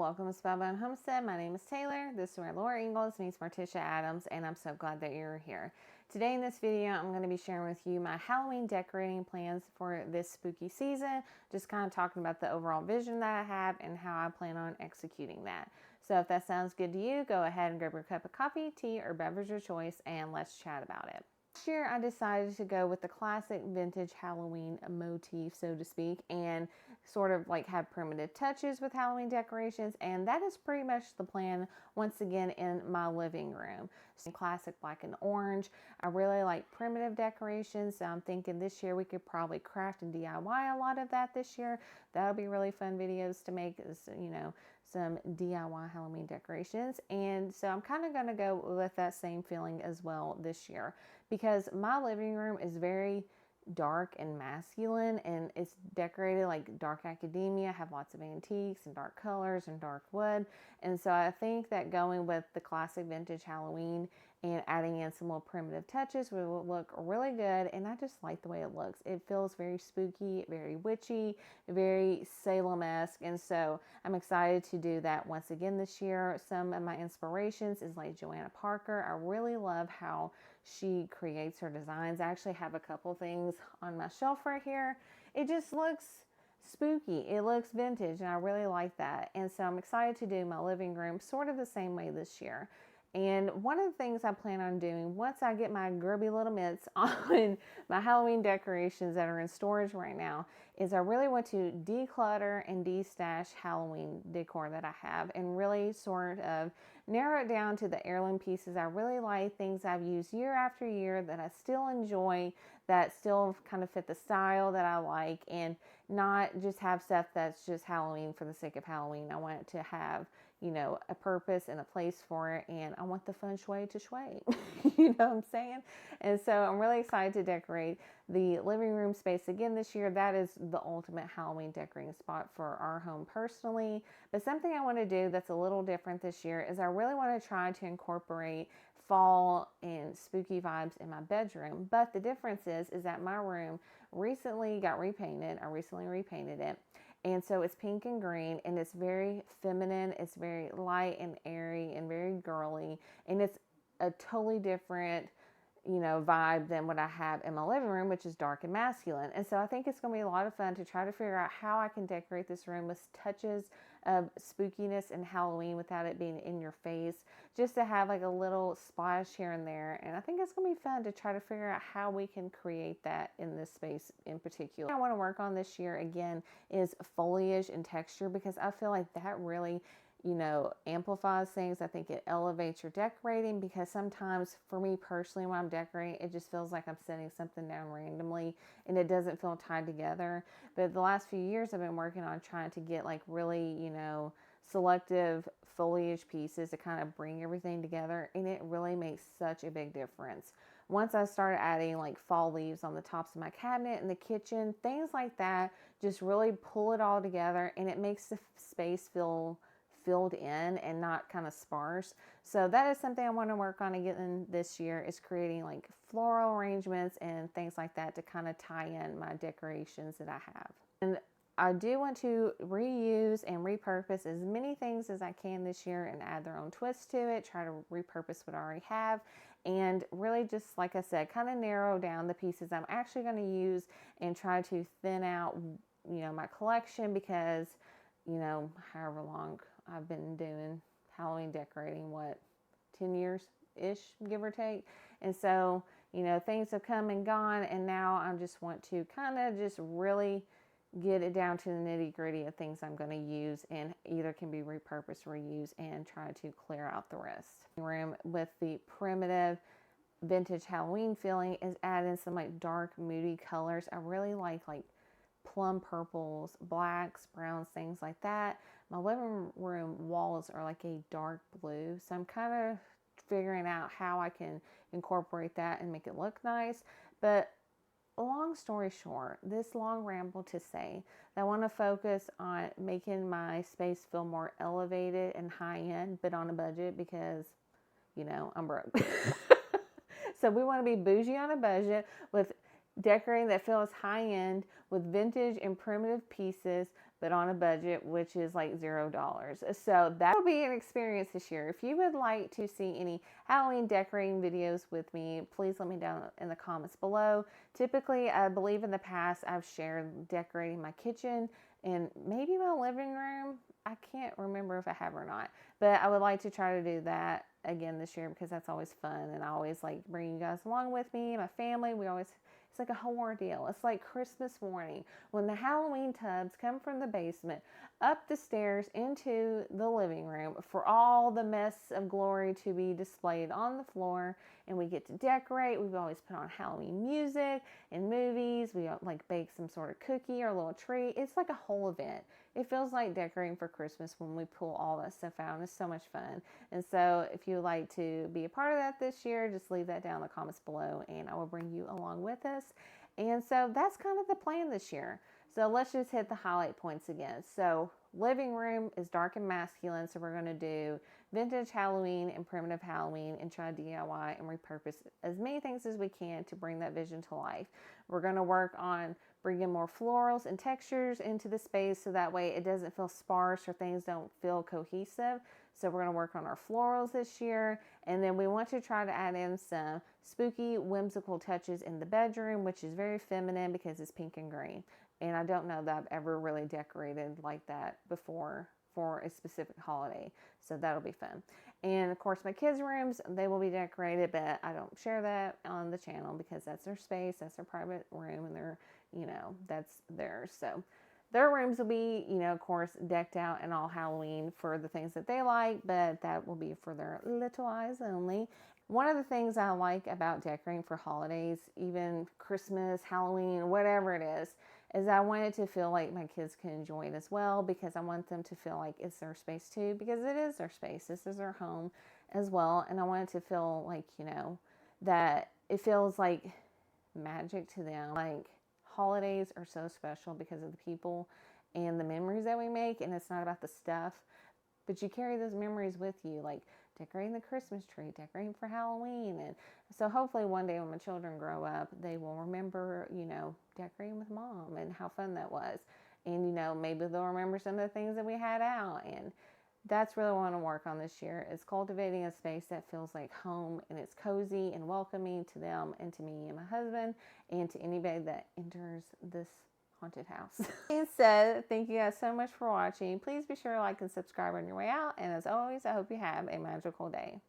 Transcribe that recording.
welcome to Spellbound Homestead. My name is Taylor. This is where Laura Ingalls meets Morticia Adams, and I'm so glad that you're here. Today in this video, I'm going to be sharing with you my Halloween decorating plans for this spooky season. Just kind of talking about the overall vision that I have and how I plan on executing that. So if that sounds good to you, go ahead and grab your cup of coffee, tea, or beverage of choice, and let's chat about it. This year I decided to go with the classic vintage Halloween motif, so to speak, and sort of like have primitive touches with Halloween decorations, and that is pretty much the plan once again in my living room. So classic black and orange. I really like primitive decorations, so I'm thinking this year we could probably craft and DIY a lot of that this year. That'll be really fun videos to make, some DIY Halloween decorations. And so I'm kind of going to go with that same feeling as well this year, because my living room is very dark and masculine, and it's decorated like dark academia, have lots of antiques and dark colors and dark wood. And so I think that going with the classic vintage Halloween and adding in some little primitive touches will look really good, and I just like the way it looks. It feels very spooky, very witchy, very Salem-esque, and so I'm excited to do that once again this year. Some of my inspirations is like Joanna Parker. I really love how she creates her designs. I actually have a couple things on my shelf right here. It just looks spooky. It looks vintage, and I really like that. And so I'm excited to do my living room sort of the same way this year. And one of the things I plan on doing once I get my grubby little mitts on my Halloween decorations that are in storage right now is I really want to declutter and de-stash Halloween decor that I have, and really sort of narrow it down to the heirloom pieces I really like, things I've used year after year that I still enjoy, that still kind of fit the style that I like, and not just have stuff that's just Halloween for the sake of Halloween. I want it to have, a purpose and a place for it, and I want the feng shui to shui. You know what I'm saying? And so I'm really excited to decorate the living room space again this year. That is the ultimate Halloween decorating spot for our home personally. But something I want to do that's a little different this year is I really want to try to incorporate fall and spooky vibes in my bedroom. But the difference is that my room recently got repainted. I recently repainted it. And so it's pink and green, and it's very feminine. It's very light and airy and very girly. And it's a totally different, vibe than what I have in my living room, which is dark and masculine. And so I think it's going to be a lot of fun to try to figure out how I can decorate this room with touches of spookiness and Halloween without it being in your face, just to have like a little splash here and there. And I think it's going to be fun to try to figure out how we can create that in this space in particular. What I want to work on this year again is foliage and texture, because I feel like that really amplifies things. I think it elevates your decorating, because sometimes for me personally, when I'm decorating, it just feels like I'm setting something down randomly and it doesn't feel tied together. But the last few years I've been working on trying to get like really, selective foliage pieces to kind of bring everything together, and it really makes such a big difference. Once I started adding like fall leaves on the tops of my cabinet in the kitchen, things like that just really pull it all together, and it makes the space feel filled in and not kind of sparse. So that is something I want to work on again this year, is creating like floral arrangements and things like that to kind of tie in my decorations that I have. And I do want to reuse and repurpose as many things as I can this year and add their own twist to it, try to repurpose what I already have, and really just, like I said, kind of narrow down the pieces I'm actually going to use and try to thin out, my collection, because, however long I've been doing Halloween decorating, 10 years-ish, give or take. And so, things have come and gone, and now I just want to kind of just really get it down to the nitty-gritty of things I'm going to use, and either can be repurposed, reused, and try to clear out the rest. Room with the primitive vintage Halloween feeling is adding some like dark, moody colors. I really like plum purples, blacks, browns, things like that. My living room walls are like a dark blue, so I'm kind of figuring out how I can incorporate that and make it look nice. But long story short, this long ramble to say that I want to focus on making my space feel more elevated and high end, but on a budget, because I'm broke. So we want to be bougie on a budget with decorating that feels high-end with vintage and primitive pieces, but on a budget, which is like $0. So that will be an experience this year. If you would like to see any Halloween decorating videos with me, please let me know in the comments below. Typically, I believe in the past I've shared decorating my kitchen and maybe my living room. I can't remember if I have or not, but I would like to try to do that again this year because that's always fun, and I always like bringing you guys along with me, my family. It's like a whole ordeal. It's like Christmas morning when the Halloween tubs come from the basement up the stairs into the living room for all the mess of glory to be displayed on the floor, and we get to decorate. We've always put on Halloween music and movies. We like bake some sort of cookie or a little treat. It's like a whole event. It feels like decorating for Christmas when we pull all that stuff out. It's so much fun. And so if you would like to be a part of that this year, just leave that down in the comments below and I will bring you along with us. And so that's kind of the plan this year. So let's just hit the highlight points again. So living room is dark and masculine. So we're going to do vintage Halloween and primitive Halloween and try to DIY and repurpose as many things as we can to bring that vision to life. We're going to work on bringing more florals and textures into the space so that way it doesn't feel sparse or things don't feel cohesive. So we're going to work on our florals this year. And then we want to try to add in some spooky, whimsical touches in the bedroom, which is very feminine because it's pink and green. And I don't know that I've ever really decorated like that before for a specific holiday. So that'll be fun. And of course, my kids' rooms, they will be decorated, but I don't share that on the channel because that's their space, that's their private room, and they're, that's theirs. So their rooms will be, of course, decked out and all Halloween for the things that they like, but that will be for their little eyes only. One of the things I like about decorating for holidays, even Christmas, Halloween, whatever it is I want it to feel like my kids can enjoy it as well, because I want them to feel like it's their space too, because it is their space. This is their home as well. And I want it to feel like, that it feels like magic to them. Like holidays are so special because of the people and the memories that we make. And it's not about the stuff, but you carry those memories with you, like decorating the Christmas tree, decorating for Halloween. And so hopefully one day when my children grow up, they will remember, decorating with mom and how fun that was. And, maybe they'll remember some of the things that we had out. And that's really what I want to work on this year, is cultivating a space that feels like home and it's cozy and welcoming to them and to me and my husband and to anybody that enters this haunted house. Being said, thank you guys so much for watching. Please be sure to like and subscribe on your way out. And as always, I hope you have a magical day.